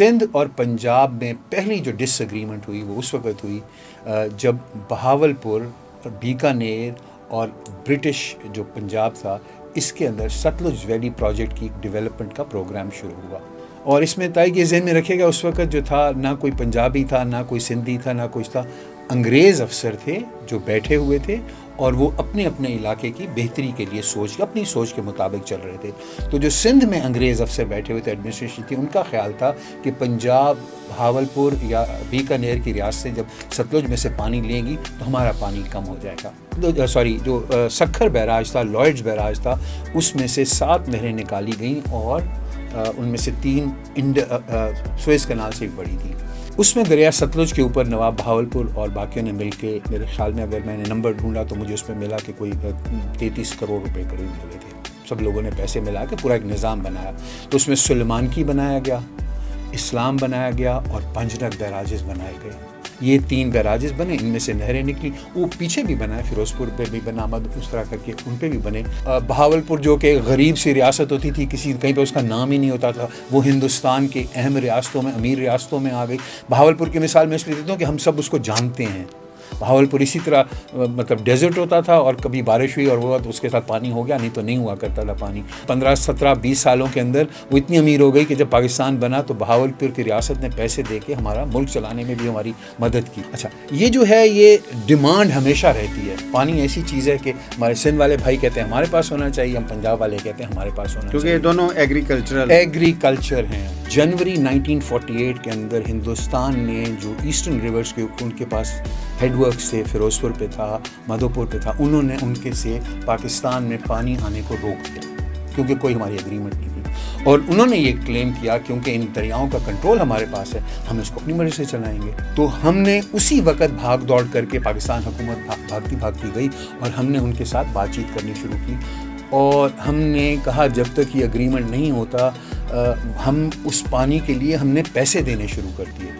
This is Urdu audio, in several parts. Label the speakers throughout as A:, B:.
A: سندھ اور پنجاب میں پہلی جو ڈس ایگریمنٹ ہوئی وہ اس وقت ہوئی جب بہاولپور، بیکانیر اور برٹش جو پنجاب تھا اس کے اندر ستلج ویلی پروجیکٹ کی ڈیولپمنٹ کا پروگرام شروع ہوا. اور اس میں تاکہ یہ ذہن میں رکھے گا اس وقت جو تھا نہ کوئی پنجابی تھا، نہ کوئی سندھی تھا، نہ کچھ تھا. انگریز افسر تھے جو بیٹھے ہوئے تھے اور وہ اپنے اپنے علاقے کی بہتری کے لیے اپنی سوچ کے مطابق چل رہے تھے. تو جو سندھ میں انگریز افسر بیٹھے ہوئے تھے، ایڈمنسٹریشن تھی، ان کا خیال تھا کہ پنجاب، بہاولپور یا بیکانیر کی ریاستیں جب ستلج میں سے پانی لیں گی تو ہمارا پانی کم ہو جائے گا. جو سکھر بیراج تھا، لوئڈز بیراج تھا، اس میں سے 7 نہریں نکالی گئیں اور ان میں سے 3 سوئز کنال سے بھی بڑی تھی. اس میں دریا ستلج کے اوپر نواب بہاولپور اور باقیوں نے مل کے، میرے خیال میں اگر میں نے نمبر ڈھونڈا تو مجھے اس میں ملا کہ کوئی 33 کروڑ روپے قریب لگے تھے. سب لوگوں نے پیسے ملا کے پورا ایک نظام بنایا. تو اس میں سلیمان کی بنایا گیا، اسلام بنایا گیا اور پنجنک بیراجز بنائے گئے. یہ 3 بیراجز بنے، ان میں سے نہریں نکلی. وہ پیچھے بھی بنا ہے، فیروز پور پہ بھی بنا، اس طرح کر کے ان پہ بھی بنے. بہاولپور جو کہ غریب سی ریاست ہوتی تھی، کہیں پہ اس کا نام ہی نہیں ہوتا تھا، وہ ہندوستان کے اہم ریاستوں میں، امیر ریاستوں میں آ گئی. بہاولپور کی مثال میں اس لیے دیتا ہوں کہ ہم سب اس کو جانتے ہیں. بہاولپور اسی طرح مطلب ڈیزرٹ ہوتا تھا اور کبھی بارش ہوئی اور وہ تو اس کے ساتھ پانی ہو گیا، نہیں تو نہیں ہوا کرتا تھا پانی. 15 17 20 سالوں کے اندر وہ اتنی امیر ہو گئی کہ جب پاکستان بنا تو بہاولپور کی ریاست نے پیسے دے کے ہمارا ملک چلانے میں بھی ہماری مدد کی. اچھا، یہ جو ہے یہ ڈیمانڈ ہمیشہ رہتی ہے. پانی ایسی چیز ہے کہ ہمارے سندھ والے بھائی کہتے ہیں ہمارے پاس ہونا چاہیے، ہم پنجاب والے کہتے ہیں ہمارے پاس ہونا چاہیے، کیونکہ
B: دونوں
A: ایگریکلچر ہیں. جنوری 1948 کے اندر ہندوستان نے جو ایسٹرن ریورز کے ان کے پاس ہیڈ ورکس تھے، فیروز پور پہ تھا، مادھوپور پہ تھا، انہوں نے ان کے سے پاکستان میں پانی آنے کو روک دیا کیونکہ کوئی ہماری ایگریمنٹ نہیں تھی. اور انہوں نے یہ کلیم کیا کیونکہ ان دریاؤں کا کنٹرول ہمارے پاس ہے، ہم اس کو اپنی مرضی سے چلائیں گے. تو ہم نے اسی وقت بھاگ دوڑ کر کے پاکستان حکومت بھاگتی گئی اور ہم نے ان کے ساتھ بات چیت کرنی شروع کی. اور ہم نے کہا جب تک یہ اگریمنٹ نہیں ہوتا ہم اس پانی کے لیے ہم نے پیسے دینے شروع کر دیے.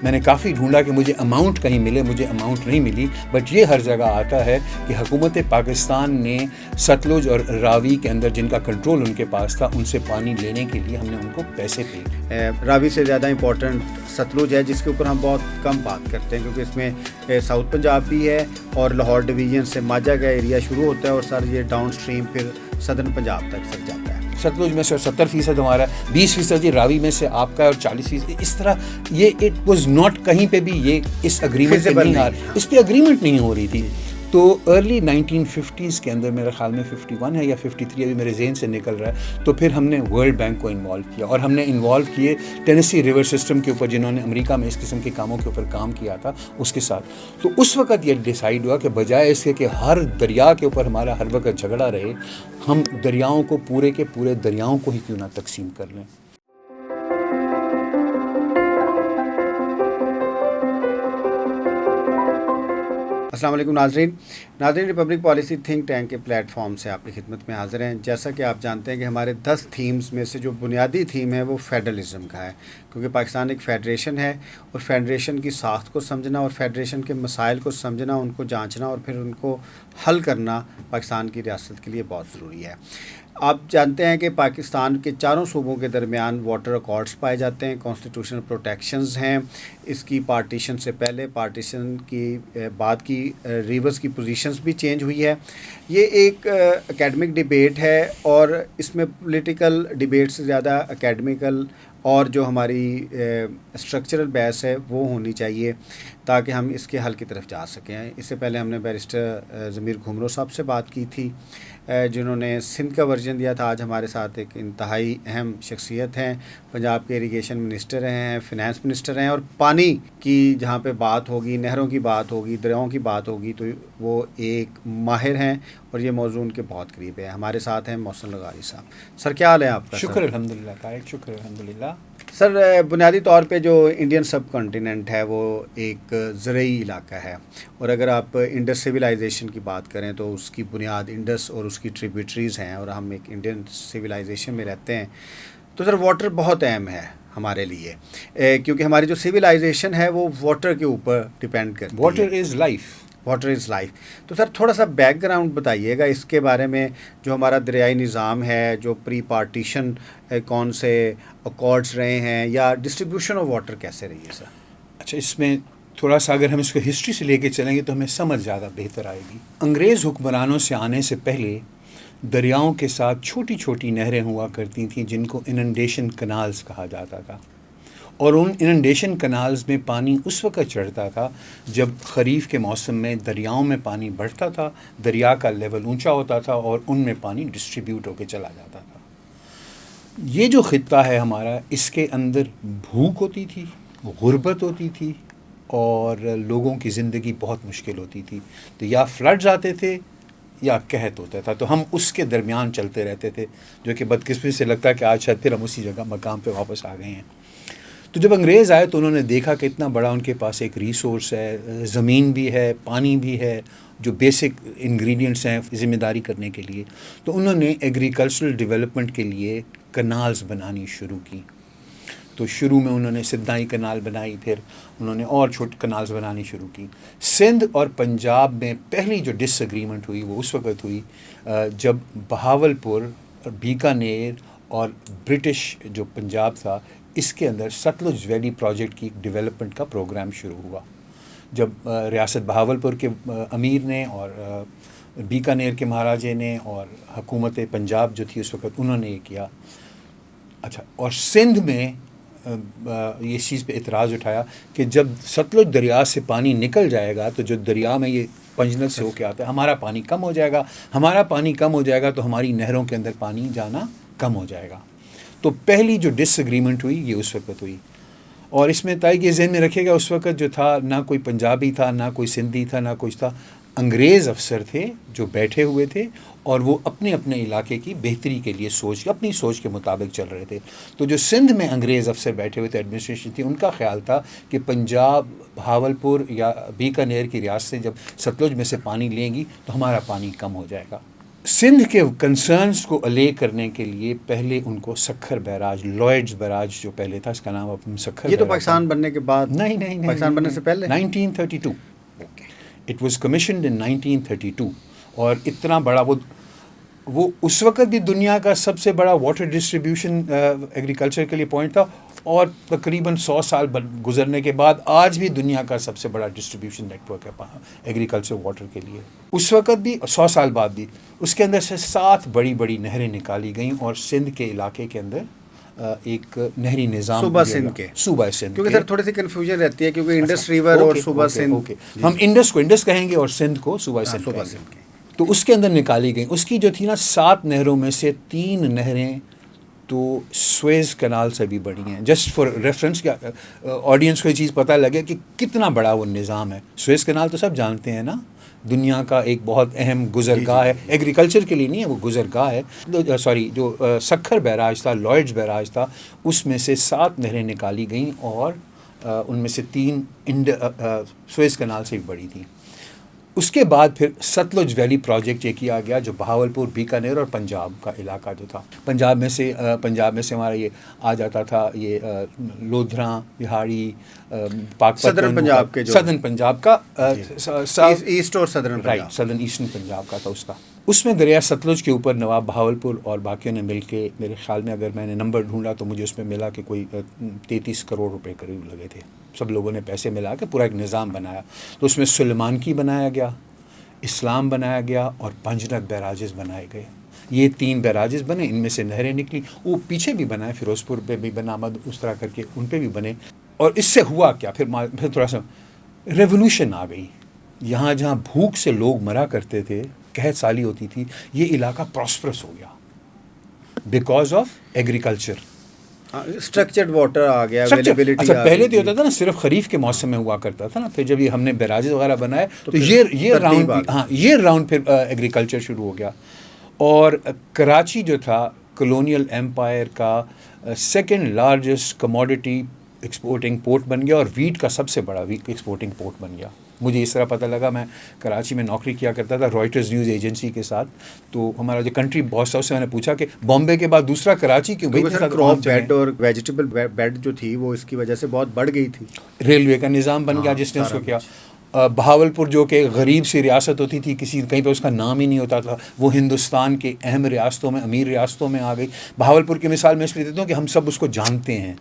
A: میں نے کافی ڈھونڈا کہ مجھے اماؤنٹ کہیں ملے، مجھے اماؤنٹ نہیں ملی. بٹ یہ ہر جگہ آتا ہے کہ حکومت پاکستان نے ستلج اور راوی کے اندر جن کا کنٹرول ان کے پاس تھا ان سے پانی لینے کے لیے ہم نے ان کو پیسے پے.
B: راوی سے زیادہ امپورٹنٹ ستلج ہے جس کے اوپر ہم بہت کم بات کرتے ہیں کیونکہ اس میں ساؤتھ پنجاب بھی ہے اور لاہور ڈویژن سے ماجھا کا ایریا شروع ہوتا ہے اور سر یہ ڈاؤن سٹریم پھر صدرن پنجاب تک سر جاتا ہے.
A: ستلج میں سے 70% ہمارا ہے، 20% یہ راوی میں سے آپ کا ہے اور 40% اس طرح. یہ اٹ واز ناٹ کہیں پہ بھی یہ اس اگریمنٹ پہ نہیں آ رہی، اس پہ اگریمنٹ نہیں ہو رہی تھی. تو ارلی 1950s کے اندر میرے خیال میں 51 ہے یا 53 ابھی میرے ذہن سے نکل رہا ہے. تو پھر ہم نے ورلڈ بینک کو انوالو کیا اور ہم نے انوالو کیے ٹینیسی ریور سسٹم کے اوپر، جنہوں نے امریکہ میں اس قسم کے کاموں کے اوپر کام کیا تھا اس کے ساتھ. تو اس وقت یہ ڈیسائیڈ ہوا کہ بجائے اس کے کہ ہر دریا کے اوپر ہمارا ہر وقت جھگڑا رہے، ہم دریاؤں کو پورے کے پورے دریاؤں کو ہی کیوں نہ تقسیم کر لیں.
B: السلام علیکم ناظرین، ریپبلک پالیسی تھنک ٹینک کے پلیٹ فارم سے آپ کی خدمت میں حاضر ہیں. جیسا کہ آپ جانتے ہیں کہ ہمارے 10 تھیمز میں سے جو بنیادی تھیم ہے وہ فیڈرلزم کا ہے، کیونکہ پاکستان ایک فیڈریشن ہے اور فیڈریشن کی ساخت کو سمجھنا اور فیڈریشن کے مسائل کو سمجھنا، ان کو جانچنا اور پھر ان کو حل کرنا پاکستان کی ریاست کے لیے بہت ضروری ہے. آپ جانتے ہیں کہ پاکستان کے چاروں صوبوں کے درمیان واٹر اکارڈز پائے جاتے ہیں، کانسٹیٹیوشنل پروٹیکشنز ہیں. اس کی پارٹیشن سے پہلے، پارٹیشن کی بعد کی ریورز کی پوزیشنز بھی چینج ہوئی ہے. یہ ایک اکیڈمک ڈیبیٹ ہے اور اس میں پولیٹیکل ڈیبیٹ سے زیادہ اکیڈمیکل اور جو ہماری اسٹرکچرل بحث ہے وہ ہونی چاہیے تاکہ ہم اس کے حل کی طرف جا سکیں. اس سے پہلے ہم نے بیرسٹر ضمیر گھمرو صاحب سے بات کی تھی جنہوں نے سندھ کا ورژن دیا تھا. آج ہمارے ساتھ ایک انتہائی اہم شخصیت ہیں، پنجاب کے اریگیشن منسٹر ہیں، فنانس منسٹر ہیں، اور پانی کی جہاں پہ بات ہوگی، نہروں کی بات ہوگی، دریاؤں کی بات ہوگی تو وہ ایک ماہر ہیں اور یہ موضوع ان کے بہت قریب ہے. ہمارے ساتھ ہیں محسن لغاری صاحب. سر کیا حال ہے آپ کا؟
A: شکر الحمدللہ طارق، شکر الحمدللہ.
B: سر بنیادی طور پہ جو انڈین سب کانٹیننٹ ہے وہ ایک زرعی علاقہ ہے، اور اگر آپ انڈس سویلائزیشن کی بات کریں تو اس کی بنیاد انڈس اور اس کی ٹریبیوٹریز ہیں، اور ہم ایک انڈین سویلائزیشن میں رہتے ہیں. تو سر واٹر بہت اہم ہے ہمارے لیے کیونکہ ہماری جو سویلائزیشن ہے وہ واٹر کے اوپر ڈیپینڈ کرتی ہے.
A: Water is life.
B: Water is life. تو سر تھوڑا سا بیک گراؤنڈ بتائیے گا اس کے بارے میں، جو ہمارا دریائی نظام ہے، جو پری پارٹیشن کون سے اکارڈس رہے ہیں، یا ڈسٹریبیوشن آف واٹر کیسے رہی ہے سر؟
A: اچھا، اس میں تھوڑا سا اگر ہم اس کو ہسٹری سے لے کے چلیں گے تو ہمیں سمجھ زیادہ بہتر آئے گی. انگریز حکمرانوں سے آنے سے پہلے دریاؤں کے ساتھ چھوٹی چھوٹی نہریں ہوا کرتی تھیں جن کو اننڈیشن کنالز کہا جاتا تھا، اور ان اننڈیشن کنالز میں پانی اس وقت چڑھتا تھا جب خریف کے موسم میں دریاؤں میں پانی بڑھتا تھا، دریا کا لیول اونچا ہوتا تھا اور ان میں پانی ڈسٹریبیوٹ ہو کے چلا جاتا تھا. یہ جو خطہ ہے ہمارا، اس کے اندر بھوک ہوتی تھی، غربت ہوتی تھی، اور لوگوں کی زندگی بہت مشکل ہوتی تھی. تو یا فلڈز آتے تھے یا قحط ہوتا تھا، تو ہم اس کے درمیان چلتے رہتے تھے، جو کہ بدقسمتی سے لگتا ہے کہ آج شاید پھر ہم اسی جگہ مقام پہ واپس آ گئے ہیں. تو جب انگریز آئے تو انہوں نے دیکھا کہ اتنا بڑا ان کے پاس ایک ریسورس ہے، زمین بھی ہے، پانی بھی ہے، جو بیسک انگریڈینٹس ہیں ذمہ داری کرنے کے لیے. تو انہوں نے ایگریکلچرل ڈیولپمنٹ کے لیے کنالز بنانی شروع کی. تو شروع میں انہوں نے سدھائی کنال بنائی، پھر انہوں نے اور چھوٹی کنالز بنانی شروع کی. سندھ اور پنجاب میں پہلی جو ڈس ایگریمنٹ ہوئی وہ اس وقت ہوئی جب بہاول پور، بیکانیر اور برٹش جو پنجاب تھا، اس کے اندر ستلج ویلی پروجیکٹ کی ڈیولپمنٹ کا پروگرام شروع ہوا. جب ریاست بہاول پور کے امیر نے اور بیکانیر کے مہاراجے نے اور حکومت پنجاب جو تھی اس وقت، انہوں نے یہ کیا. اچھا، اور سندھ میں یہ چیز پہ اعتراض اٹھایا کہ جب ستلج دریا سے پانی نکل جائے گا تو جو دریا میں یہ پنجنت سے ہو کے آتا ہے، ہمارا پانی کم ہو جائے گا. ہمارا پانی کم ہو جائے گا تو ہماری نہروں کے اندر پانی جانا کم ہو جائے گا. تو پہلی جو ڈس ایگریمنٹ ہوئی یہ اس وقت ہوئی. اور اس میں تاکہ یہ ذہن میں رکھے گا، اس وقت جو تھا نہ کوئی پنجابی تھا، نہ کوئی سندھی تھا، نہ کچھ تھا. انگریز افسر تھے جو بیٹھے ہوئے تھے اور وہ اپنے اپنے علاقے کی بہتری کے لیے اپنی سوچ کے مطابق چل رہے تھے. تو جو سندھ میں انگریز افسر بیٹھے ہوئے تھے، ایڈمنسٹریشن تھی، ان کا خیال تھا کہ پنجاب، بہاول پور یا بیکانیر کی ریاستیں جب ستلج میں سے پانی لیں گی تو ہمارا پانی کم ہو جائے گا. سندھ کے کنسرنز کو الے کرنے کے لیے پہلے ان کو سکھر بیراج، لوئڈز بیراج جو پہلے تھا، اس کا نام اب سکھر.
B: یہ تو پاکستان بننے کے بعد؟
A: نہیں،
B: پاکستان بننے سے پہلے
A: 1932. اٹ واز کمیشنڈ ان 1932. اور اتنا بڑا وہ اس وقت بھی دنیا کا سب سے بڑا واٹر ڈسٹریبیوشن ایگریکلچر کے لیے پوائنٹ تھا، اور تقریباً 100 سال گزرنے کے بعد آج بھی دنیا کا سب سے بڑا ڈسٹریبیوشن نیٹ ورک ہے ایگریکلچر واٹر کے لیے. اس وقت بھی 100 سال بعد بھی اس کے اندر سے 7 بڑی بڑی نہریں نکالی گئیں، اور سندھ کے علاقے کے اندر ایک نہری نظام
B: صوبہ سندھ کے، کیونکہ سر تھوڑی سی کنفیوژن رہتی ہے کیونکہ انڈس ریور اور صوبہ سندھ،
A: ہم انڈس کو انڈس کہیں گے اور سندھ کو صوبہ سندھ کہیں گے. تو اس کے اندر نکالی گئیں. اس کی جو تھی نا 7 نہروں میں سے 3 نہریں تو سویز کنال سے بھی بڑی ہیں. جسٹ فار ریفرنس کیا آڈینس کو یہ چیز پتہ لگے کہ کتنا بڑا وہ نظام ہے. سویز کنال تو سب جانتے ہیں نا، دنیا کا ایک بہت اہم گزرگاہ ہے، ایگریکلچر کے لیے نہیں ہے، وہ گزرگاہ ہے. جو سکھر بیراج تھا، لوئڈز بیراج تھا، اس میں سے 7 نہریں نکالی گئیں، اور ان میں سے 3 سویز کنال سے بھی بڑی تھیں. اس کے بعد پھر ستلج ویلی پروجیکٹ یہ کیا گیا، جو بہاول پور، بیکانیر اور پنجاب کا علاقہ جو تھا. پنجاب میں سے ہمارا یہ آ جاتا تھا، یہ لودھراں، بہاڑی،
B: صدرن پنجاب کے،
A: صدرن پنجاب کا،
B: ایسٹ اور صدرن،
A: رائٹ، صدرن ایسٹرن پنجاب کا تھا اس کا. اس میں دریا ستلج کے اوپر نواب بہاول پور اور باقیوں نے مل کے، میرے خیال میں اگر میں نے نمبر ڈھونڈا تو مجھے اس میں ملا کہ کوئی 33 کروڑ روپے قریب لگے تھے. سب لوگوں نے پیسے ملا کے پورا ایک نظام بنایا. تو اس میں سلیمان کی بنایا گیا، اسلام بنایا گیا، اور پنجنت بیراجز بنائے گئے. یہ 3 بیراجز بنے، ان میں سے نہریں نکلی. وہ پیچھے بھی بنائے، فیروز پور پہ بھی بنا، اس طرح کر کے ان پہ بھی بنے. اور اس سے ہوا کیا، پھر تھوڑا سا ریولوشن آ گئی. یہاں جہاں بھوک سے لوگ مرا کرتے تھے، قحط سالی ہوتی تھی، یہ علاقہ پراسپرس ہو گیا because of agriculture.
B: Structured water آ گیا، اویلیبلٹی.
A: اچھا، پہلے تو ہوتا تھا نا صرف خریف کے موسم میں ہوا کرتا تھا نا. پھر جب یہ ہم نے بیراجز وغیرہ بنائے تو یہ راؤنڈ پھر ایگریکلچر شروع ہو گیا. اور کراچی جو تھا کلونیل ایمپائر کا 2nd largest commodity exporting port بن گیا، اور ویٹ کا سب سے بڑا ویٹ ایکسپورٹنگ پورٹ بن گیا. مجھے اس طرح پتہ لگا، میں کراچی میں نوکری کیا کرتا تھا رائٹرز نیوز ایجنسی کے ساتھ. تو ہمارا جو کنٹری باس تھا، اس سے میں نے پوچھا کہ بامبے کے بعد دوسرا کراچی کیوں؟
B: کراپ بیڈ اور ویجیٹیبل بیڈ جو تھی وہ اس کی وجہ سے بہت بڑھ گئی تھی.
A: ریلوے کا نظام بن گیا جس نے اس کو کیا. بہاولپور جو کہ غریب سی ریاست ہوتی تھی، کسی کہیں پہ اس کا نام ہی نہیں ہوتا تھا، وہ ہندوستان کے اہم ریاستوں میں، امیر ریاستوں میں آ گئی. بہاولپور کی مثال میں اس لیے دیتا ہوں کہ ہم سب اس کو جانتے ہیں.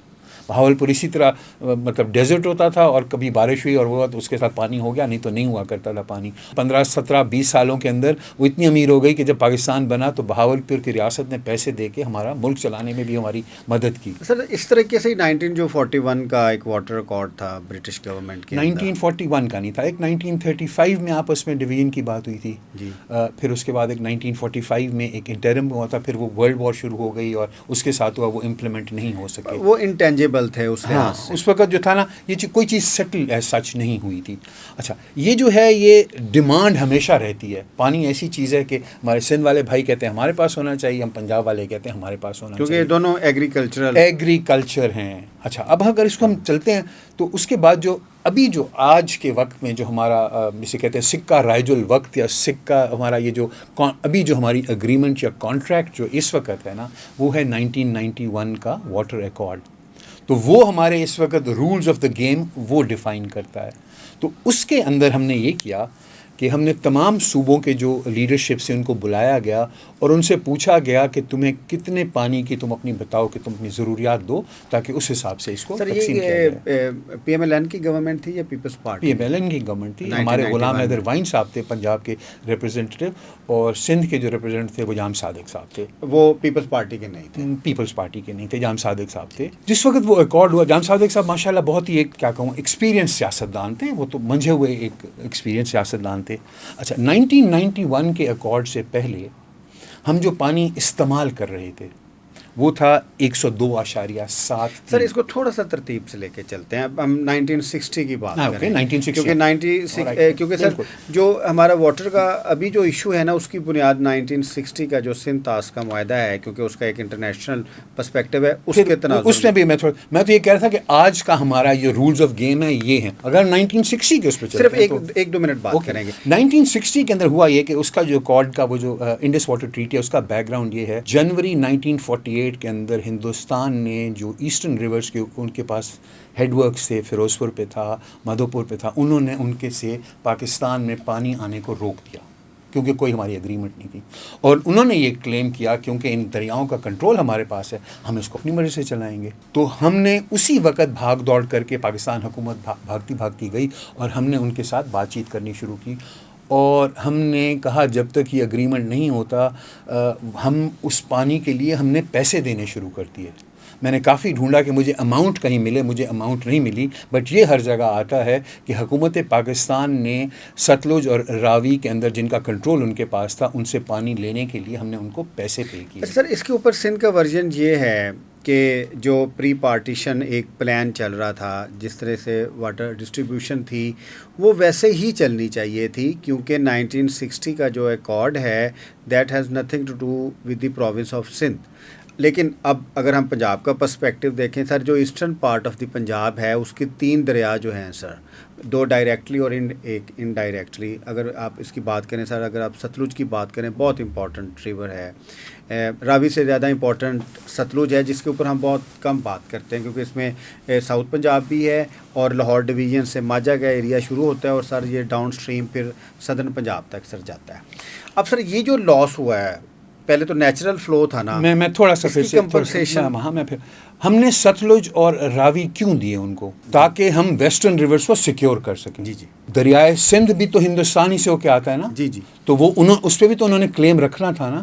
A: بہاولپور اسی طرح مطلب ڈیزرٹ ہوتا تھا، اور کبھی بارش ہوئی اور وہ تو اس کے ساتھ پانی ہو گیا، نہیں تو نہیں ہوا کرتا تھا پانی. 15 17 20 سالوں کے اندر وہ اتنی امیر ہو گئی کہ جب پاکستان بنا تو بہاولپور کی ریاست نے پیسے دے کے ہمارا ملک چلانے میں بھی ہماری مدد کی.
B: سر اس طریقے سے 1941 کا ایک واٹر ریکارڈ تھا برٹش گورنمنٹ کے
A: 1941 کا نہیں تھا، ایک 1935 میں آپس میں ڈویژن کی بات ہوئی تھی
B: جی.
A: پھر اس کے بعد ایک 1945 میں ایک انٹرم ہوا تھا، پھر وہ ورلڈ وار شروع ہو گئی اور اس کے ساتھ ہوا وہ امپلیمنٹ نہیں ہو سکے.
B: وہ انٹینجیبل تھے اس
A: ہاں
B: لحاظ سے.
A: اس وقت جو تھا نا یہ کوئی چیز سیٹل ایز سچ نہیں ہوئی تھی. اچھا یہ جو ہے یہ ڈیمانڈ ہمیشہ رہتی ہے. پانی ایسی چیز ہے کہ ہمارے سندھ والے بھائی کہتے ہیں ہمارے پاس ہونا چاہیے، ہم پنجاب والے کہتے ہیں ہمارے پاس ہونا چاہیے،
B: کیونکہ یہ دونوں
A: ایگریکلچر ہیں. اچھا اب اگر اس کو ہم چلتے ہیں تو اس کے بعد جو ابھی جو آج کے وقت میں جو ہمارا جسے کہتے ہیں سکہ رائج الوقت یا سکہ ہمارا یہ جو ابھی جو ہماری اگریمنٹ یا کانٹریکٹ جو اس وقت ہے نا وہ ہے 1991 کا واٹر ایکارڈ. تو وہ ہمارے اس وقت رولز آف دا گیم وہ ڈیفائن کرتا ہے. تو اس کے اندر ہم نے یہ کیا کہ ہم نے تمام صوبوں کے جو لیڈرشپ سے ان کو بلایا گیا اور ان سے پوچھا گیا کہ تمہیں کتنے پانی کی تم اپنی بتاؤ کہ تم اپنی ضروریات دو تاکہ اس حساب سے اس کو تقسیم کیا جائے.
B: پی ایم ایل این کی گورنمنٹ تھی یا peoples party?
A: P M L N کی گورنمنٹ تھی. ہمارے غلام حیدر وائن صاحب تھے پنجاب کے ریپرزینٹیو، اور سندھ کے جو ریپرزینٹیو تھے وہ جام صادق صاحب تھے.
B: وہ پیپلز پارٹی کے نہیں تھے؟
A: پیپلز پارٹی کے نہیں تھے، جام صادق صاحب تھے. جس وقت وہ ایکارڈ ہوا، جام صادق صاحب ماشاءاللہ بہت ہی ایک کیا کہوں ایکسپیرینس سیاستدان تھے، وہ تو منجھے ہوئے ایک ایکسپیرینس سیاستدان تھے. اچھا 1991 کے ایکارڈ سے پہلے ہم جو پانی استعمال کر رہے تھے وہ تھا 102.7.
B: سر اس کو تھوڑا سا ترتیب سے لے کے چلتے ہیں. اب ہم 1960 کی بات کریں
A: 1960
B: کیونکہ سر جو ہمارا واٹر کا ابھی جو ایشو ہے نا اس کی بنیاد 1960 کا جو سندھ طاس کا معاہدہ ہے، کیونکہ اس کا ایک انٹرنیشنل پرسپیکٹو ہے اس کے تناظر
A: اس میں بھی میں تو یہ کہہ رہا تھا کہ آج کا ہمارا یہ رولز آف گیم ہے یہ ہیں. اگر 1960 کے اس پہ
B: صرف ایک دو منٹ بات کریں گے.
A: 1960 کے اندر ہوا یہ کہ اس کا جو کارڈ کا وہ جو انڈس واٹر ٹریٹی ہے اس کا بیک گراؤنڈ یہ ہے. جنوری 1948 کے اندر ہندوستان نے جو ایسٹرن ریورز کے ان کے پاس ہیڈ ورکس تھے، فیروز پور پہ تھا، مادھوپور پہ تھا، انہوں نے ان کے سے پاکستان میں پانی آنے کو روک دیا کیونکہ کوئی ہماری اگریمنٹ نہیں تھی. اور انہوں نے یہ کلیم کیا کیونکہ ان دریاؤں کا کنٹرول ہمارے پاس ہے، ہم اس کو اپنی مرضی سے چلائیں گے. تو ہم نے اسی وقت بھاگ دوڑ کر کے پاکستان حکومت بھاگتی گئی اور ہم نے ان کے ساتھ بات چیت کرنی شروع کی. اور ہم نے کہا جب تک یہ اگریمنٹ نہیں ہوتا ہم اس پانی کے لیے ہم نے پیسے دینے شروع کر دیے. میں نے کافی ڈھونڈا کہ مجھے اماؤنٹ کہیں ملے، مجھے اماؤنٹ نہیں ملی، بٹ یہ ہر جگہ آتا ہے کہ حکومت پاکستان نے ستلج اور راوی کے اندر جن کا کنٹرول ان کے پاس تھا ان سے پانی لینے کے لیے ہم نے ان کو پیسے پے کیے.
B: سر اس کے اوپر سندھ کا ورژن یہ ہے کہ جو پری پارٹیشن ایک پلان چل رہا تھا، جس طرح سے واٹر ڈسٹریبیوشن تھی وہ ویسے ہی چلنی چاہیے تھی، کیونکہ 1960 کا جو ایکارڈ ہے that has nothing to do with the province of Sindh. لیکن اب اگر ہم پنجاب کا پرسپیکٹو دیکھیں سر، جو ایسٹرن پارٹ آف دی پنجاب ہے اس کے 3 دریا جو ہیں سر، 2 ڈائریکٹلی اور ایک انڈائریکٹلی. اگر آپ اس کی بات کریں سر، اگر آپ ستلج کی بات کریں بہت امپورٹنٹ ریور ہے. راوی سے زیادہ امپورٹنٹ ستلج ہے جس کے اوپر ہم بہت کم بات کرتے ہیں کیونکہ اس میں ساؤتھ پنجاب بھی ہے اور لاہور ڈویژن سے ماجھا کا ایریا شروع ہوتا ہے اور سر یہ ڈاؤن سٹریم پھر صدرن پنجاب تک سر جاتا ہے. اب سر یہ جو لاس ہوا ہے، پہلے تو نیچرل فلو تھا نا،
A: میں تھوڑا سا پھر ہم نے ستلج اور راوی کیوں دیے ان کو؟ تاکہ ہم ویسٹرن ریورز کو سیکیور کر سکیں.
B: جی
A: دریائے سندھ بھی تو ہندوستانی سے ہو کے آتا ہے نا.
B: جی
A: تو وہ اس پہ بھی تو انہوں نے کلیم رکھنا تھا نا.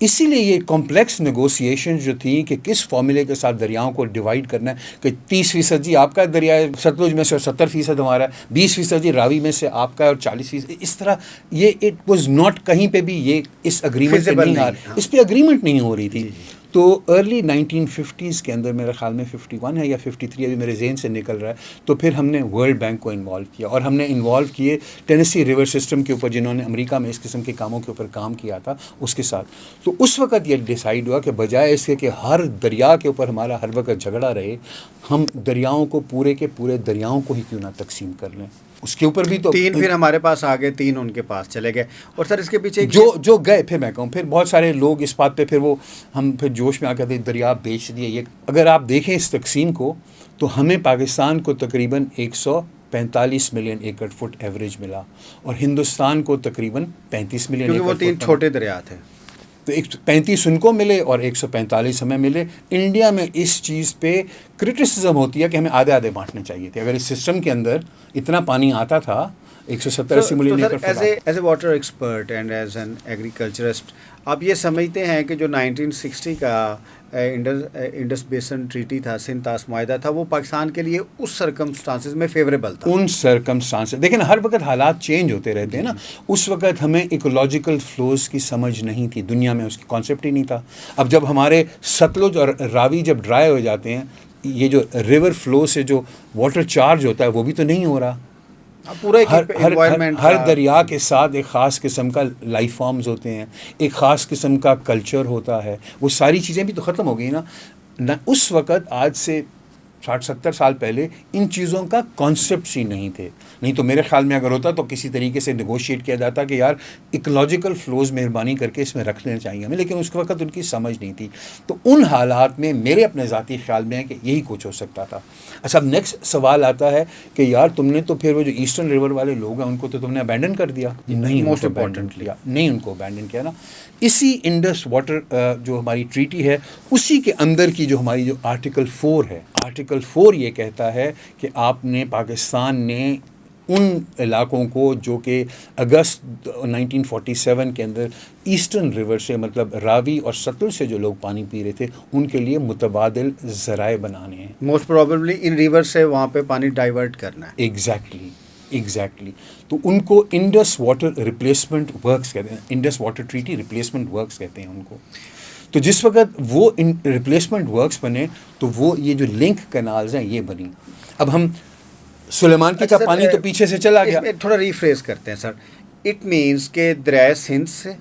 A: اسی لیے یہ کمپلیکس نیگوسیشن جو تھی کہ کس فارمولے کے ساتھ دریاؤں کو ڈیوائڈ کرنا ہے کہ 30% جی آپ کا دریائے ستلج میں سے اور 70% ہمارا ہے، 20% جی راوی میں سے آپ کا ہے اور 40% اس طرح. یہ اٹ واز ناٹ کہیں پہ بھی یہ اس اگریمنٹ پہ نہیں اس پہ اگریمنٹ نہیں ہو رہی تھی. تو ارلی 1950s کے اندر میرے خیال میں 51 ہے یا 53 ابھی میرے ذہن سے نکل رہا ہے، تو پھر ہم نے ورلڈ بینک کو انوالو کیا اور ہم نے انوالو کیے ٹینیسی ریور سسٹم کے اوپر جنہوں نے امریکہ میں اس قسم کے کاموں کے اوپر کام کیا تھا اس کے ساتھ. تو اس وقت یہ ڈیسائیڈ ہوا کہ بجائے اس کے کہ ہر دریا کے اوپر ہمارا ہر وقت جھگڑا رہے، ہم دریاؤں کو پورے کے پورے دریاؤں کو ہی کیوں نہ تقسیم کر لیں. اس کے اوپر بھی تو
B: 3 پھر ہمارے پاس آ گئے، 3 ان کے پاس چلے گئے. اور سر اس کے پیچھے
A: جو گئے پھر میں کہوں پھر بہت سارے لوگ اس بات پہ پھر وہ ہم پھر جوش میں آ کے دریا بیچ دیے. یہ اگر آپ دیکھیں اس تقسیم کو تو ہمیں پاکستان کو تقریباً 45 ملین ایکڑ فٹ ایوریج ملا اور ہندوستان کو تقریباً 35 ملین
B: کیونکہ وہ 3 چھوٹے دریا تھے،
A: تو 35 ان کو ملے اور 145 ہمیں ملے. انڈیا میں اس چیز پہ کرٹیسزم ہوتی ہے کہ ہمیں آدھے آدھے بانٹنے چاہیے تھے. اگر اس سسٹم کے اندر اتنا پانی آتا تھا 170 million acre feet.
B: As a water expert and as an agriculturist, آپ یہ سمجھتے ہیں کہ جو 1960 کا انڈس بیسن ٹریٹی تھا، سندھ طاس معاہدہ تھا، وہ پاکستان کے لیے اس سرکمسٹانسز میں فیوریبل تھا؟
A: ان سرکمسٹانس دیکھیں نا، ہر وقت حالات چینج ہوتے رہتے ہیں نا. اس وقت ہمیں ایکولوجیکل فلوز کی سمجھ نہیں تھی، دنیا میں اس کی کانسیپٹ ہی نہیں تھا. اب جب ہمارے ستلج اور راوی جب ڈرائی ہو جاتے ہیں، یہ جو ریور فلو سے جو واٹر چارج ہوتا ہے وہ بھی تو نہیں ہو رہا.
B: پورا
A: ہر دریا کے ساتھ ایک خاص قسم کا لائف فارمز ہوتے ہیں، ایک خاص قسم کا کلچر ہوتا ہے. وہ ساری چیزیں بھی تو ختم ہو گئی نا. اس وقت آج سے 60-70 سال پہلے ان چیزوں کا کانسیپٹس ہی نہیں تھے. نہیں تو میرے خیال میں اگر ہوتا تو کسی طریقے سے نیگوشیٹ کیا جاتا کہ یار ایکولوجیکل فلوز مہربانی کر کے اس میں رکھ لینا چاہیے ہمیں، لیکن اس وقت ان کی سمجھ نہیں تھی. تو ان حالات میں میرے اپنے ذاتی خیال میں ہے کہ یہی کچھ ہو سکتا تھا. اچھا، اب نیکسٹ سوال آتا ہے کہ یار تم نے تو پھر وہ جو ایسٹرن ریور والے لوگ ہیں ان کو تو تم نے ابینڈن کر دیا. نہیں،
B: موسٹ
A: ابینڈن کیا نہیں، ان کو ابینڈن کیا نا. اسی انڈس واٹر جو ہماری ٹریٹی ہے اسی کے اندر کی جو ہماری جو آرٹیکل 4 ہے، آرٹیکل 4 یہ کہتا ہے کہ آپ نے پاکستان نے ان علاقوں کو جو کہ اگست 1947 کے اندر ایسٹرن ریور سے، مطلب راوی اور ستلج سے جو لوگ پانی پی رہے تھے، ان کے لیے متبادل ذرائع بنانے ہیں.
B: موسٹ پروبیبلی ان ریور سے وہاں پہ پانی ڈائیورٹ کرنا ہے.
A: ایگزیکٹلی. تو ان کو انڈس واٹر ریپلیسمنٹ ورکس کہتے ہیں، Indus water treaty replacement works کہتے ہیں ان کو. تو جس وقت وہ ریپلیسمنٹ ورکس بنے تو وہ یہ جو لنک کنالز ہیں یہ بنی. اب ہم سلیمان کی کا پانی تو پیچھے سے چلا گیا.
B: تھوڑا ریفریز کرتے ہیں سر. اٹ مینس کہ دریائے سندھ سے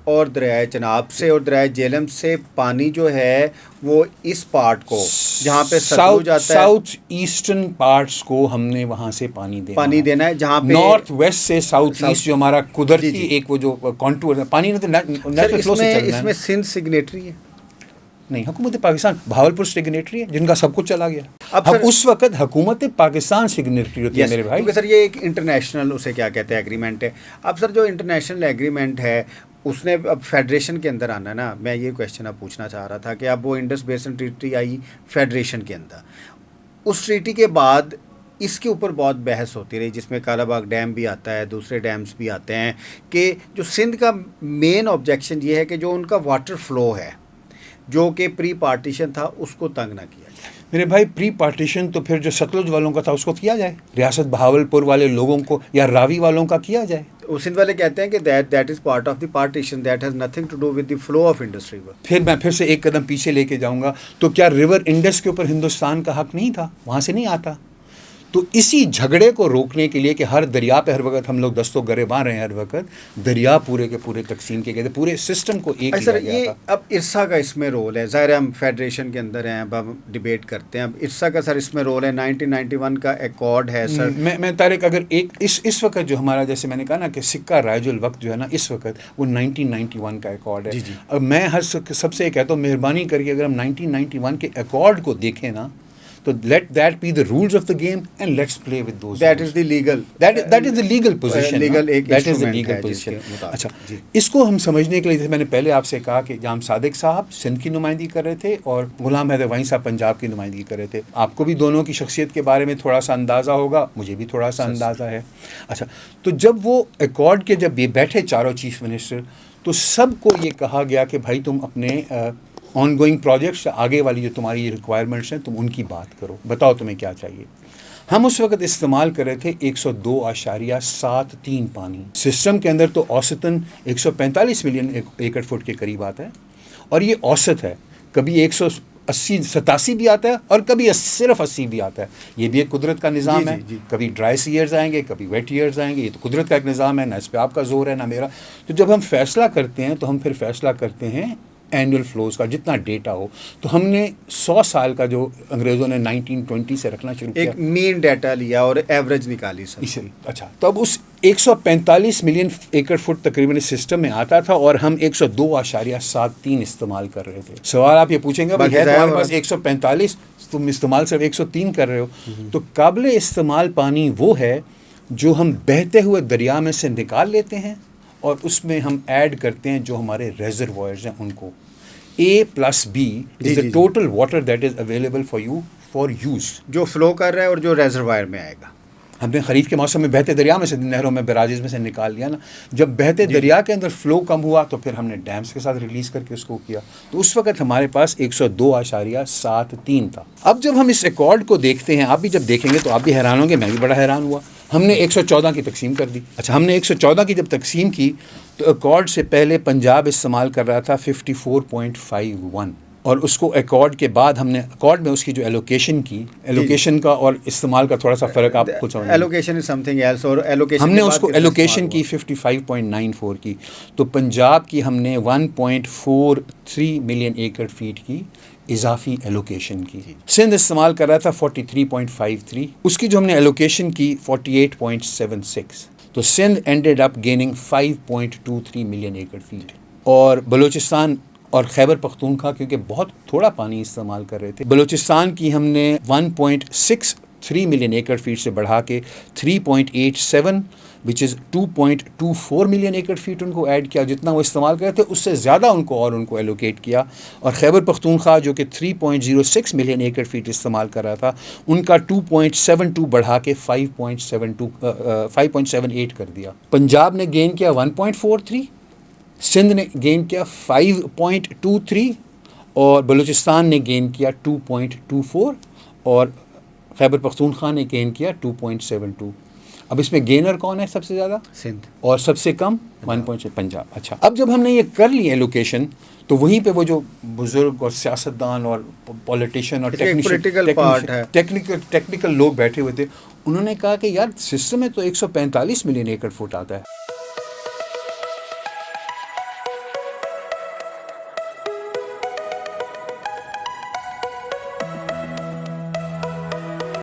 B: اور دریائے چناب سے اور دریائے جہلم سے پانی جو ہے وہ اس پارٹ کو جہاں پہ ستلج آتا ہے،
A: ساؤتھ ایسٹرن پارٹس کو ہم نے وہاں سے پانی
B: دینا ہے جہاں پہ
A: نارتھ ویسٹ سے ساؤتھ ایسٹ جو ہمارا قدرتی ایک وہ جو کانٹور ہے پانی نے تو نیچرل فلو سے چلنا ہے.
B: اس میں سندھ سگنیٹری ہے
A: نہیں، حکومت پاکستان بہاولپور سگنیٹری ہے جن کا سب کچھ چلا گیا. اب اس وقت حکومت پاکستان سگنیٹری ہوتی ہے میرے بھائی.
B: کیونکہ سر یہ ایک انٹرنیشنل اسے کیا کہتے ہیں ایگریمنٹ ہے. اب سر جو انٹرنیشنل ایگریمنٹ ہے اس نے اب فیڈریشن کے اندر آنا ہے نا. میں یہ کویشچن اب پوچھنا چاہ رہا تھا کہ اب وہ انڈس بیسن ٹریٹی آئی فیڈریشن کے اندر، اس ٹریٹی کے بعد اس کے اوپر بہت بحث ہوتی رہی جس میں کالا باغ ڈیم بھی آتا ہے، دوسرے ڈیمز بھی آتے ہیں، کہ جو سندھ کا مین آبجیکشن یہ ہے کہ جو ان کا واٹر فلو ہے جو کہ پری پارٹیشن تھا اس کو تنگ نہ کیا جائے.
A: میرے بھائی پری پارٹیشن تو پھر جو ستلج والوں کا تھا اس کو کیا جائے، ریاست بہاولپور والے لوگوں کو یا راوی والوں کا کیا جائے.
B: سندھ والے کہتے ہیں کہ that is part of the partition, that has nothing to do with the flow of Indus river.
A: پھر میں پھر سے ایک قدم پیچھے لے کے جاؤں گا. تو کیا ریور انڈس کے اوپر ہندوستان کا حق نہیں تھا؟ وہاں سے نہیں آتا. تو اسی جھگڑے کو روکنے کے لیے کہ ہر دریا پہ ہر وقت ہم لوگ دست و گریباں رہے ہیں، ہر وقت دریا پورے کے پورے تقسیم کے گئے، پورے سسٹم کو ایک
B: سر
A: کیا
B: یہ
A: گیا تھا.
B: اب ارسا کا اس میں رول ہے. ظاہر ہم فیڈریشن کے اندر ہیں، اب ہم ڈیبیٹ کرتے ہیں. اب ارسا کا سر اس میں رول ہے. 1991 کا ایکارڈ ہے سر.
A: میں طارق اگر ایک اس وقت جو ہمارا جیسے میں نے کہا نا کہ سکہ رائج الوقت جو ہے نا اس وقت وہ 1991 کا ایکارڈ ہے. اب میں ہر سب سے یہ کہتا ہوں مہربانی کر کے اگر ہم 1991 کے ایکارڈ کو دیکھیں نا تو let that be the rules of the game and let's play with those.
B: That is the legal.
A: That is the legal position.
B: That is the legal position.
A: اچھا، اس کو ہم سمجھنے کے لیے جیسے میں نے پہلے آپ سے کہا کہ جام صادق صاحب سندھ کی نمائندگی کر رہے تھے اور غلام حیدر وہیں صاحب پنجاب کی نمائندگی کر رہے تھے. آپ کو بھی دونوں کی شخصیت کے بارے میں تھوڑا سا اندازہ ہوگا، مجھے بھی تھوڑا سا اندازہ ہے. اچھا، تو جب وہ ایکارڈ کے جب یہ بیٹھے چاروں چیف منسٹر تو سب کو یہ کہا گیا کہ بھائی تم اپنے آن گوئنگ پروجیکٹس آگے والی جو تمہاری ریکوائرمنٹس ہیں تم ان کی بات کرو، بتاؤ تمہیں کیا چاہیے. ہم اس وقت استعمال کر رہے تھے 102.73 پانی. سسٹم کے اندر تو اوسطاً 145 ملین ایکڑ فٹ کے قریب آتا ہے اور یہ اوسط ہے. کبھی 187 بھی آتا ہے اور کبھی صرف 80 بھی آتا ہے. یہ بھی ایک قدرت کا نظام ہے. کبھی ڈرائی ایئرز آئیں گے، کبھی ویٹ ایئرز آئیں گے. یہ تو قدرت کا ایک نظام ہے، نہ اس پہ آپ کا زور ہے نہ میرا. تو جب ہم فیصلہ کرتے ہیں تو ہم پھر فیصلہ کرتے ہیں اینول فلوز کا جتنا ڈیٹا ہو. تو ہم نے 100 سال کا جو انگریزوں نے 1920 سے رکھنا شروع کیا،
B: ایک مین ڈیٹا لیا اور ایوریج نکالی سر.
A: اچھا، تو اب اس 145 ملین ایکڑ فٹ تقریباً اس سسٹم میں آتا تھا اور ہم 102.73 استعمال کر رہے تھے. سوال آپ یہ پوچھیں گے بھائی ہے تمہارے پاس 145 تم استعمال صرف 103 کر رہے ہو. تو قابل استعمال پانی وہ ہے جو ہم بہتے ہوئے دریا میں سے نکال لیتے ہیں اور اس میں ہم ایڈ کرتے ہیں جو ہمارے ریزروائرز ہیں ان کو. A+B is the total water that is available for you for use.
B: جو فلو کر رہا ہے اور جو ریزروائر میں آئے گا.
A: ہم نے خریف کے موسم میں بہتے دریا میں سے نہروں میں براجز میں سے نکال لیا نا. جب بہتے دریا کے اندر فلو کم ہوا تو پھر ہم نے ڈیمز کے ساتھ ریلیز کر کے اس کو کیا. تو اس وقت ہمارے پاس 102.73 تھا. اب جب ہم اس ریکارڈ کو دیکھتے ہیں, آپ بھی جب دیکھیں گے تو آپ بھی حیران ہوں گے, میں بھی بڑا حیران ہوا. ہم نے 114 کی تقسیم کر دی. اچھا, ہم نے 114 کی جب تقسیم کی تو ایکارڈ سے پہلے پنجاب استعمال کر رہا تھا 54.51, اور اس کو ایکارڈ کے بعد ہم نے ایکارڈ میں اس کی جو ایلوکیشن کی, ایلوکیشن کا اور استعمال کا تھوڑا سا فرق آپ کو سمجھ.
B: Allocation is something else, اور ایلوکیشن
A: ہم نے اس کو ایلوکیشن کی 55.94 کی. تو پنجاب کی ہم نے 1.43 ملین ایکڑ فیٹ کی اضافی ایلوکیشن کی. سندھ استعمال کر رہا تھا 43.53, اس کی جو ہم نے ایلوکیشن کی 48.76. تو Sindh ended up gaining 5.23 million acre feet. اور بلوچستان اور خیبر پختونخوا کیونکہ بہت تھوڑا پانی استعمال کر رہے تھے, بلوچستان کی ہم نے 1.63 ملین ایکڑ فیٹ سے بڑھا کے 3.87 وچ از 2.24 ملین ایکڑ فیٹ ان کو ایڈ کیا. جتنا وہ استعمال کر رہے تھے اس سے زیادہ ان کو ایلوکیٹ کیا. اور خیبر پختونخوا جو کہ 3.06 ملین ایکڑ فیٹ استعمال کر رہا تھا, ان کا 2.72 بڑھا کے 5.78 کر دیا. پنجاب نے گین کیا 1.43, سندھ نے گین کیا 5.23, اور بلوچستان نے گین کیا 2.24, اور خیبر پختونخوا نے گین کیا 2.72. اب اس میں گینر کون ہے سب سے زیادہ؟
B: سندھ.
A: اور سب سے کم 1. پنجاب. اچھا, اب جب ہم نے یہ کر لی ایلوکیشن تو وہیں پہ وہ جو بزرگ اور سیاستدان اور پولیٹیشین اور ٹیکنیکل لوگ بیٹھے ہوئے تھے, انہوں نے کہا کہ یار سسٹم میں تو 145 ملین ایکڑ فٹ آتا ہے.